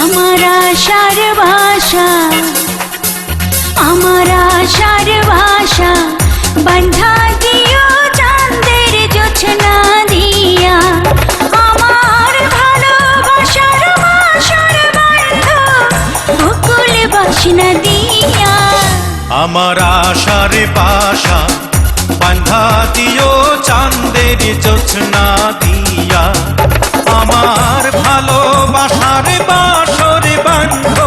আমার আশার ভাষা, আমার আশার ভাষা বান্ধা দিও চাঁদের জোছনা দিয়া। আমার ভালোবাসার বাসার বন্ধ বকুল বাসনা দিয়া। আমার আশার বাসা বান্ধা দিও চাঁদের জোছনা দিয়া। আমার ভালোবাসার বাসর বন্ধ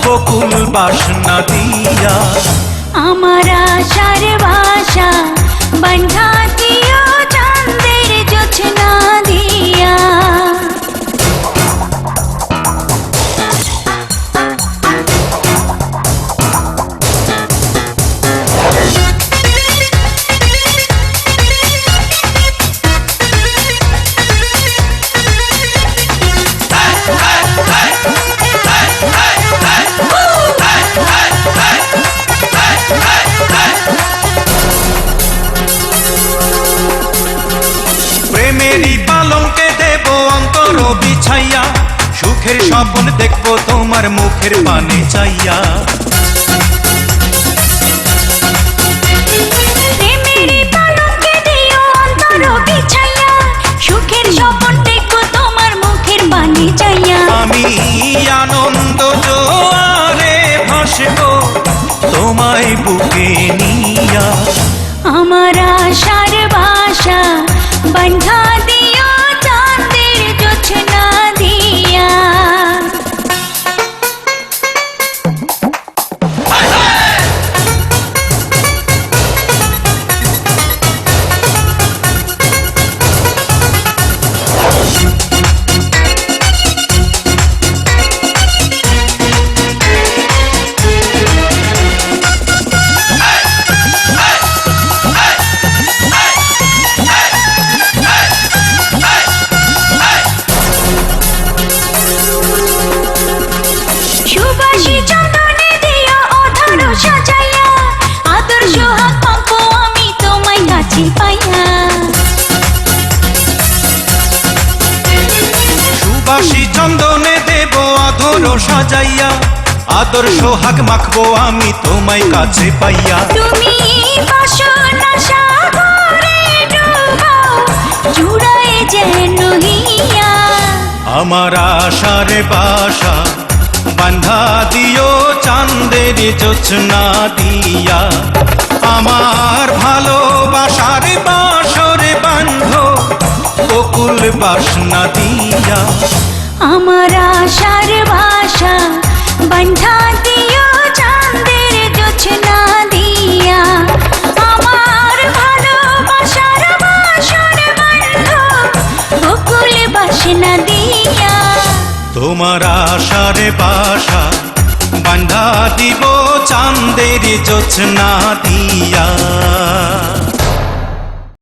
বকুল বাসনা দিয়া। আমার আশার ভাষা বান্ধা দিও চাঁদের জোছনা দিয়া। প্রেমেরই পালঙ্কে দেব অন্তর বিছাইয়া। সুখের স্বপ্ন দেখবো তোমার মুখের পানে চাইয়া। প্রেমেরই পালঙ্কে দিও অন্তর বিছাইয়া। সুখের স্বপ্ন দেখবো তোমার মুখের পানে চাইয়া। আমি আনন্দ জোয়ারে ভাসবো তোমায় বুকে নিয়া। আমার আশার ভাষা বান্ধা দিও চাঁদের জোছনা দিয়া। সুবাসী চন্দনে দিও অধর সাজাইয়া। আদর সোহাগ পাবো আমি তোমায় কাছে পাইয়া। সুবাসী চন্দনে দেব আদর সাজাইয়া। আদর সোহাগ মাখবো আমি তোমায় কাছে পাইয়া। তুমি বাসনা সাগরে ডুবাও জুড়ায় যেন হিয়া। আমার আশার বাসা বান্ধা দিও চাঁদের জোছনা দিয়া। আমার ভালোবাসার বাসর বন্ধ বকুল বাসনা দিয়া। আমার আশার ভাষা বান্ধা দিও চাঁদের জোছনা দিয়া। আমার ভালোবাসার বাসর বন্ধ বকুল বাসনা দিয়া। তোমার আশার বাসা বান্ধা দিব চাঁদের জোছনা দিয়া।